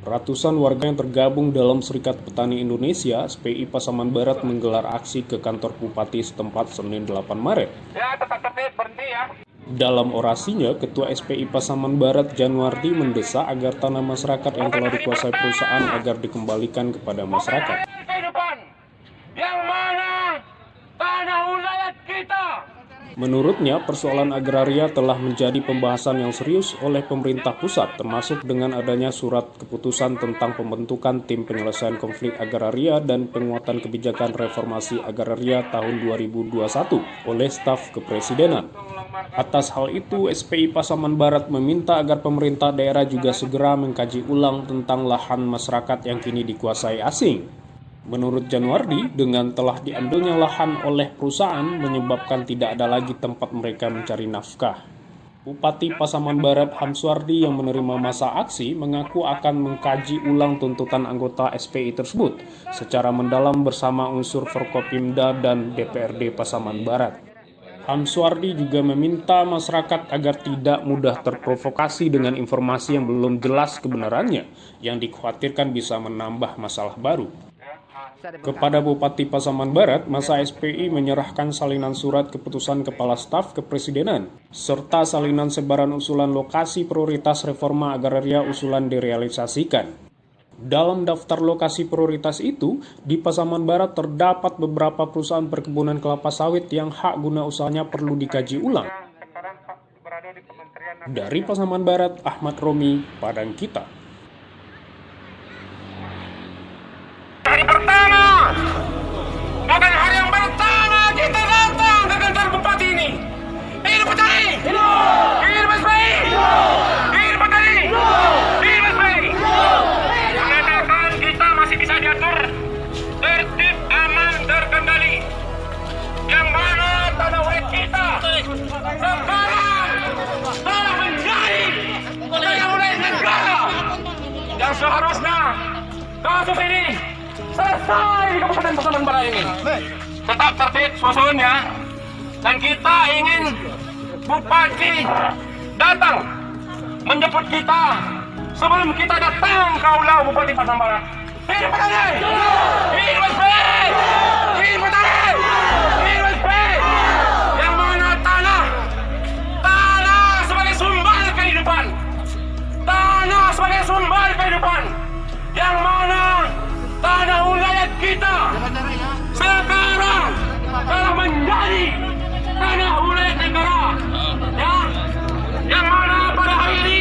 Ratusan warga yang tergabung dalam Serikat Petani Indonesia (SPI) Pasaman Barat menggelar aksi ke kantor Bupati setempat Senin 8 Maret. Ya, tetap berhenti ya. Dalam orasinya, Ketua SPI Pasaman Barat Januardi mendesak agar tanah masyarakat yang telah dikuasai perusahaan agar dikembalikan kepada masyarakat. Kehidupan yang mana tanah wilayah kita. Menurutnya, persoalan agraria telah menjadi pembahasan yang serius oleh pemerintah pusat, termasuk dengan adanya surat keputusan tentang pembentukan tim penyelesaian konflik agraria dan penguatan kebijakan reformasi agraria tahun 2021 oleh staf kepresidenan. Atas hal itu, SPI Pasaman Barat meminta agar pemerintah daerah juga segera mengkaji ulang tentang lahan masyarakat yang kini dikuasai asing. Menurut Januardi, dengan telah diambilnya lahan oleh perusahaan menyebabkan tidak ada lagi tempat mereka mencari nafkah. Bupati Pasaman Barat Hamsuardi yang menerima masa aksi mengaku akan mengkaji ulang tuntutan anggota SPI tersebut secara mendalam bersama unsur Forkopimda dan DPRD Pasaman Barat. Hamsuardi juga meminta masyarakat agar tidak mudah terprovokasi dengan informasi yang belum jelas kebenarannya yang dikhawatirkan bisa menambah masalah baru. Kepada Bupati Pasaman Barat, masa SPI menyerahkan salinan surat keputusan Kepala Staf Kepresidenan, serta salinan sebaran usulan lokasi prioritas reforma agraria usulan direalisasikan. Dalam daftar lokasi prioritas itu, di Pasaman Barat terdapat beberapa perusahaan perkebunan kelapa sawit yang hak guna usahanya perlu dikaji ulang. Dari Pasaman Barat, Ahmad Romi, Padang Kita. Hari pertama, bukan hari yang pertama kita datang ke kantor bupati ini. Hidup petani! Hidup SPI! Hidup petani! Hidup SPI! Mengatakan kita masih bisa diatur tertib, aman, terkendali. Yang mana tanah wilayah kita sekarang telah menjadi tanah wilayah negara yang seharusnya kasus ini selesai di Kabupaten Pasaman Barat ini. Tetap tertib susun ya. Dan kita ingin Bupati datang menjemput kita sebelum kita datang ke Aula Bupati Pasaman Barat. Hidup petani! Hidup SPI! Hidup petani! Hidup SPI! Yang mana tanah sebagai sumber kehidupan. Tanah sebagai sumber kehidupan. Yang mana tanah wilayah kita sekarang telah menjadi tanah wilayah negara, ya, yang mana pada hari ini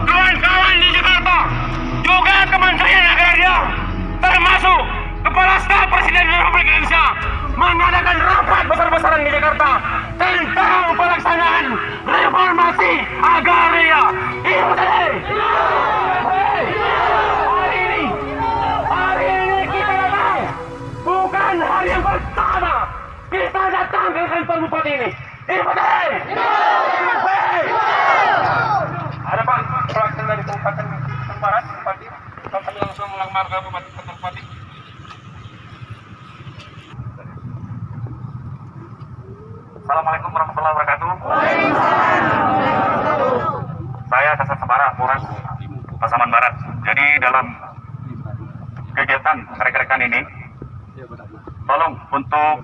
kawan-kawan di Jakarta juga Kementerian Agraria termasuk Kepala Staf Presiden Republik Indonesia mengadakan rapat besar-besaran di Jakarta tentang pelaksanaan reformasi agraria. Hari yang pertama kita datang ke kantor bupati ini. Hidup petani! Ada Pak perwakilan dari Kabupaten Barat, Bupati. Kami langsung melamar ke Bupati kantor bupati. Assalamualaikum warahmatullahi wabarakatuh. Saya Kasat Sabara, Polres Pasaman Barat. Jadi dalam kegiatan rekan-rekan ini, tolong untuk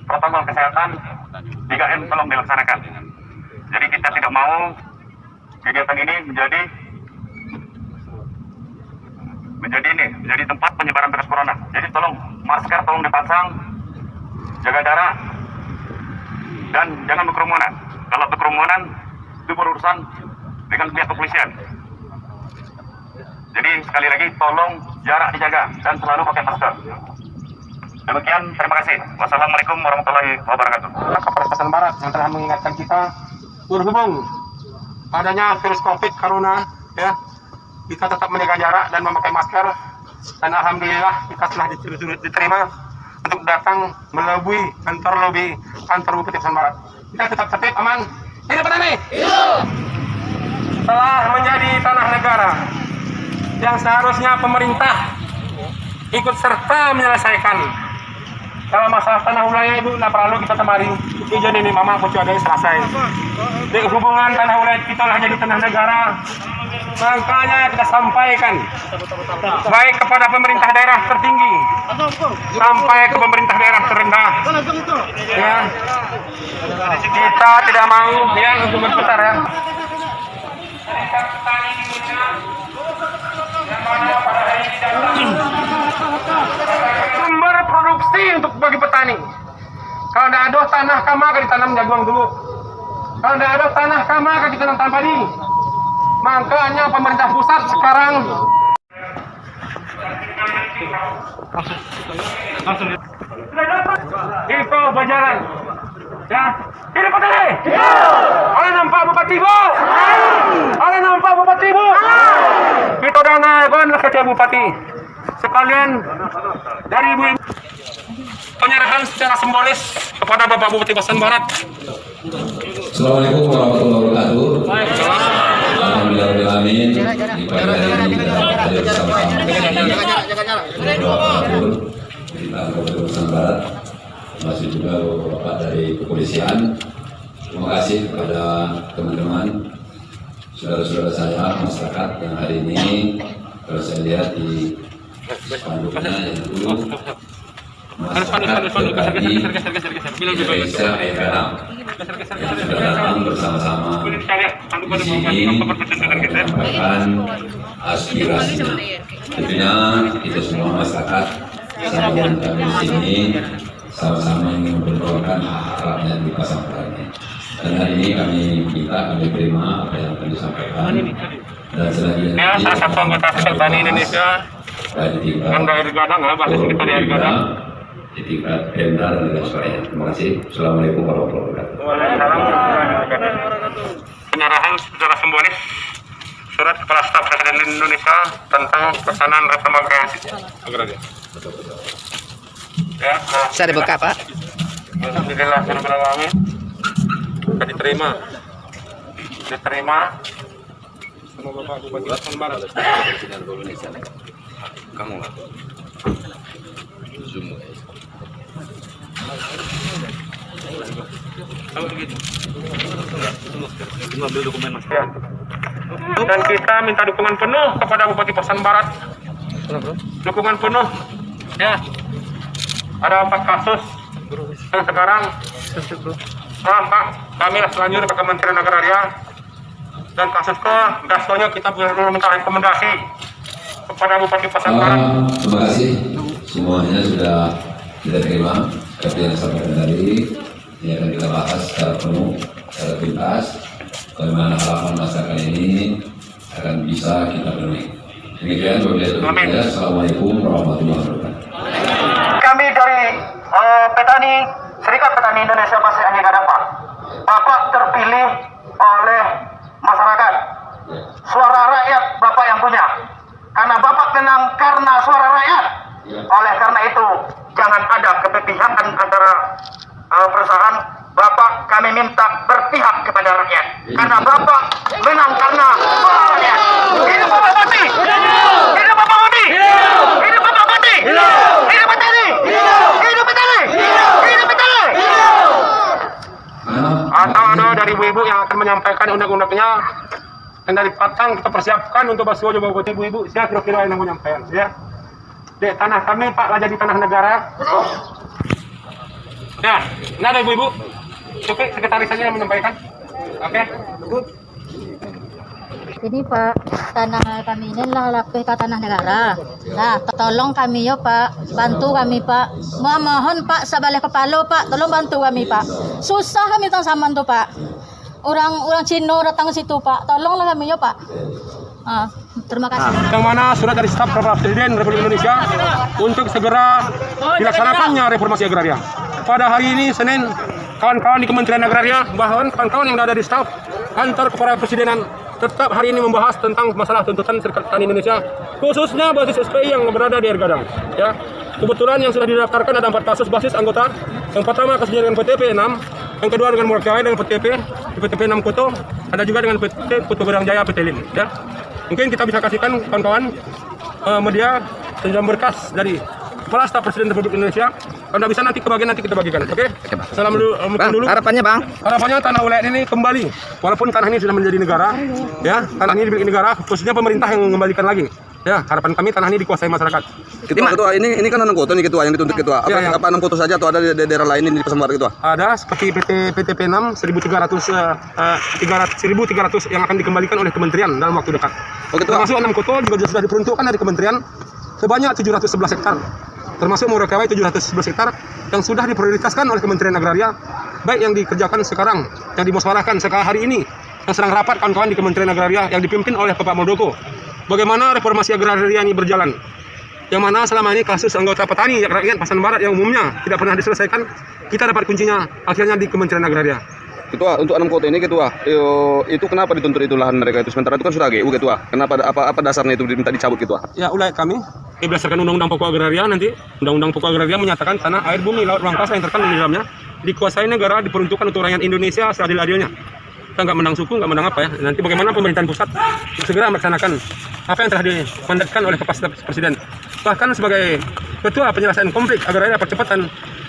protokol kesehatan 3M tolong dilaksanakan. Jadi kita tidak mau kegiatan ini menjadi tempat penyebaran virus corona. Jadi tolong masker tolong dipasang, jaga jarak, dan jangan berkerumunan. Kalau berkerumunan itu berurusan dengan pihak kepolisian. Jadi sekali lagi tolong jarak dijaga dan selalu pakai masker. Demikian, terima kasih. Wassalamualaikum warahmatullahi wabarakatuh. Kapolres Pasaman Barat yang telah mengingatkan kita berhubung adanya virus COVID Corona, ya, kita tetap menjaga jarak dan memakai masker. Dan alhamdulillah kita telah diterima untuk datang melebui kantor Bupati Pasaman Barat. Kita tetap tertib, aman. Hidup petani! Hidup! Telah menjadi tanah negara yang seharusnya pemerintah ikut serta menyelesaikan. Kalau masalah tanah wilayah itu tidak perlu kita temari. Jadi ini mama aku ada selesai. Di hubungan tanah wilayah kita lah jadi tanah negara. Makanya kita sampaikan baik kepada pemerintah daerah tertinggi sampai ke pemerintah daerah terendah. Ya, kita tidak mau ya untuk berputar ya. Sumber produksi untuk bagi petani. Kalau tidak ada tanah kama akan ditanam jagung dulu. Kalau tidak ada tanah kama akan ditanam padi. Makanya pemerintah pusat sekarang itu berjalan. Ya, ini petani. Oleh nampak Bupati Bu. Oleh nampak Bupati Bu. Kita dah naikkan ke Bupati. Sekalian dari Ibu penyerahan secara simbolis kepada Bapak Bupati Pasaman Barat. Assalamualaikum warahmatullahi wabarakatuh. Alhamdulillahirrahmanirrahim. Di pagi hari ini kita hadir bersama-sama di Kabupaten Pasaman Barat, masih juga Bapak dari kepolisian. Terima kasih kepada teman-teman, saudara-saudara saya, masyarakat yang hari ini kalau saya lihat di spanduknya yaitu masyarakat berbagi Indonesia Air Garam yang sudah datang bersama-sama di sini menyampaikan aspirasinya. Tentunya kita semua masyarakat sekalian kami di sini sama-sama ingin memperjuangkan hak rakyat di Pasaman Barat ini. Dan hari ini kami terima apa yang akan disampaikan dan selanjutnya Salah satu anggota Petani Indonesia Anda Air Gadang, basis kita di Air Gadang. Di tingkat Pemda dan lain sebagainya. Terima kasih. Assalamualaikum warahmatullahi wabarakatuh. Penyerahan secara simbolis surat Kepala Staf Presiden Indonesia tentang pelaksanaan reforma agraria. Ya, Bisa dibuka, Pak? Alhamdulillah, alamin. Sudah diterima. Sama Bapak Bupati Pasaman Barat. Kamu lah. Zoom. Ya. Dan kita minta dukungan penuh kepada Bupati Pasaman Barat. Dukungan penuh. Ya. Ada 4 kasus yang sekarang Pak, kami selanjutnya ke Kementerian Agraria, dan kasus ke gastonya kita minta rekomendasi kepada Bupati Pasaman Barat. Terima kasih. Semuanya sudah kita terima seperti yang disampaikan tadi. Ini akan kita bahas secara penuh, secara tuntas, bagaimana harapan masyarakat ini akan bisa kita penuhi. Demikian wabillahi taufiq. Assalamualaikum warahmatullahi wabarakatuh. Kami dari Petani Serikat Petani Indonesia Pasir Anjing Gadang, Pak. Bapak terpilih oleh masyarakat. Suara rakyat Bapak yang punya. Karena Bapak tenang karena suara rakyat. Oleh karena itu, jangan ada keberpihakan antara perusahaan. Bapak kami minta berpihak kepada rakyat. Karena Bapak menang karena suara rakyat. Hidup Bapak Bupati! Hidup Bapak Bupati! Hidup Bapak Bupati! Hidup Petani! Hidup Petani! Hidup Petani! Atau ada dari ibu-ibu yang akan menyampaikan undang-undangnya, dan dari Patang kita persiapkan untuk basuh buat ibu-ibu. Saya kira-kira yang menyampaikan ya. Dek, tanah kami Pak lah jadi tanah negara. Nah, ini ada ibu-ibu. Oke, sekretarisnya yang menyampaikan. Oke. Ini Pak, tanah kami ini lah lapih ke tanah negara. Nah, tolong kami ya Pak, bantu kami Pak. Mohon Pak, sabalik kepala Pak, tolong bantu kami Pak. Susah kami tang saman tuh Pak. Orang Cina datang ke situ Pak, tolonglah kami ya Pak. Terima kasih. Yang mana surat dari staf Presiden Republik Indonesia untuk segera dilaksanakannya reformasi agraria. Pada hari ini Senin, kawan-kawan di Kementerian Agraria, bahkan kawan-kawan yang ada di staf kantor kepala presidenan tetap hari ini membahas tentang masalah tuntutan Serikat Petani Indonesia, khususnya basis SPI yang berada di Air Gadang. Ya, kebetulan yang sudah didaftarkan ada 4 kasus basis anggota. Yang pertama kasusnya dengan PTP 6, yang kedua dengan Murakawa dengan PTP 6 Kuto, ada juga dengan PT Kuto Gedang Jaya PT Lin. Ya, mungkin kita bisa kasihkan kawan-kawan media sejam berkas dari Kepala Staf Presiden Republik Indonesia Kalau nggak bisa nanti kebagian nanti kita bagikan. Oke? Assalamualaikum Bang, dulu. harapannya Bang? Harapannya tanah wilayah ini kembali. Walaupun tanah ini sudah menjadi negara, ya, tanah ini dimiliki negara, khususnya pemerintah yang mengembalikan lagi. Ya, harapan kami tanah ini dikuasai masyarakat. Ketua, ini kan 6 kota nih ketua yang dituntut ketua. Apa, Ya. apa 6 kota saja atau ada di daerah lain ini di Pasaman Barat ketua? Ada seperti PTP 6 1.300 yang akan dikembalikan oleh kementerian dalam waktu dekat. Oh, ketua. Termasuk 6 kota juga sudah diperuntukkan dari kementerian sebanyak 711 hektar. Termasuk Murakawai 711 hektar yang sudah diprioritaskan oleh Kementerian Agraria, baik yang dikerjakan sekarang, yang dimusyawarahkan sekarang hari ini, yang sedang rapat kawan-kawan di Kementerian Agraria yang dipimpin oleh Bapak Muldoko. Bagaimana reformasi agraria ini berjalan? Yang mana selama ini kasus anggota petani rakyat Pasaman Barat yang umumnya tidak pernah diselesaikan, kita dapat kuncinya akhirnya di Kementerian Agraria. Ketua, untuk 6 kota ini ketua, itu kenapa dituntut itu lahan mereka itu? Sementara itu kan sudah GU ketua. Kenapa apa dasarnya itu diminta dicabut ketua? Ya, ulah kami berdasarkan Undang-Undang Pokok Agraria nanti, Undang-Undang Pokok Agraria menyatakan tanah, air, bumi, laut, ruang angkasa yang terkandung di dalamnya dikuasai negara, diperuntukkan untuk rakyat Indonesia seadil-adilnya. Kita nggak menang suku, nggak menang apa ya. Nanti bagaimana pemerintahan pusat segera melaksanakan apa yang telah dimandatkan oleh Bapak Presiden. Bahkan sebagai ketua penyelesaian konflik agraria percepatan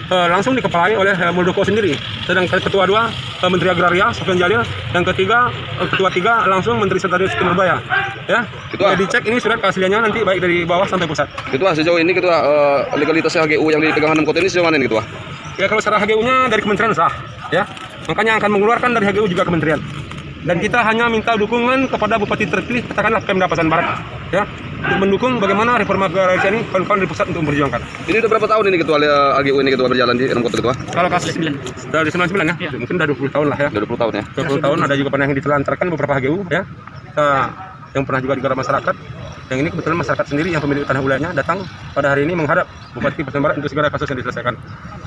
langsung dikepalai oleh Muldoko sendiri. Sedangkan ketua 2 Menteri Agraria Sofyan Jalil, yang ketiga ketua 3 langsung Menteri Sekretaris Nurbaya. Ya. Ketua. Jadi cek ini surat keasliannya nanti baik dari bawah sampai pusat. Ketua, sejauh ini ketua legalitasnya HGU yang dipegang 6 kota ini sejauh mana ini ketua? Ya, kalau secara HGU-nya dari kementerian sah, ya. Makanya akan mengeluarkan dari HGU juga kementerian. Dan kita hanya minta dukungan kepada Bupati terpilih, katakanlah Pemda Pasaman Barat, ya, untuk mendukung bagaimana reforma agraria ini kawan-kawan di pusat untuk memperjuangkan. Ini udah berapa tahun ini ketua HGU ini ketua berjalan di 6 kota ketua? Kalau kasus dari 99 ya, mungkin udah 20 tahun lah ya. Udah 20 tahun ya. 20 tahun ada juga pernah yang ditelantarkan beberapa HGU, ya. Yang pernah juga digarap masyarakat. Yang ini kebetulan masyarakat sendiri yang pemilik tanah wilayahnya datang pada hari ini menghadap Bupati Pasaman Barat untuk segera kasus yang diselesaikan.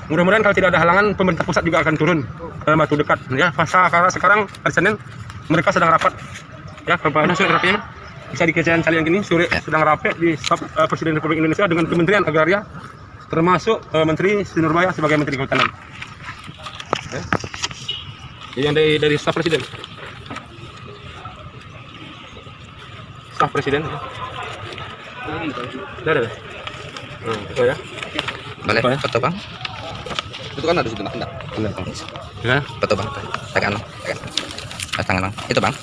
Mudah-mudahan kalau tidak ada halangan, pemerintah pusat juga akan turun dalam waktu dekat. Ya, karena sekarang hari Senin mereka sedang rapat. Ya, kalau surat rapinya bisa dikejadian kali yang ini sore sedang rapat di staf Presiden Republik Indonesia dengan Kementerian Agraria, termasuk Menteri Siti Nurbaya sebagai Menteri Kehutanan. Ya. Yang dari staf Presiden. Staf Presiden. Ada. Itu ya. Boleh Apa ya? foto Bang? Itu kan ada di situ enggak? Ya. Foto Bang. Tekan Bang. Tangan Bang. Itu Bang.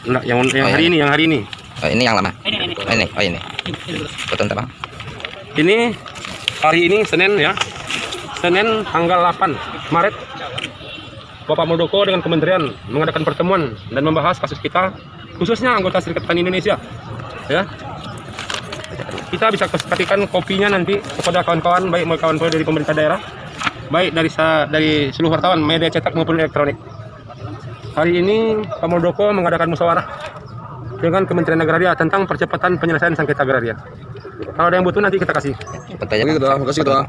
Enggak, yang Oh, hari ya. ini, yang hari ini. Oh, ini yang lama. Oh, ini. Foto entar Bang. Ini hari ini Senin ya. Senin tanggal 8 Maret. Bapak Muldoko dengan kementerian mengadakan pertemuan dan membahas kasus kita, khususnya anggota Serikat Petani Indonesia. Ya. Kita bisa kasihkan kopinya nanti kepada kawan-kawan, baik kawan-kawan dari pemerintah daerah, baik dari seluruh wartawan media cetak maupun elektronik. Hari ini Pak Muldoko mengadakan musyawarah dengan Kementerian Agraria tentang percepatan penyelesaian sengketa agraria. Kalau ada yang butuh nanti kita kasih. Foto aja Oke Bang. ketua, makasih ketua.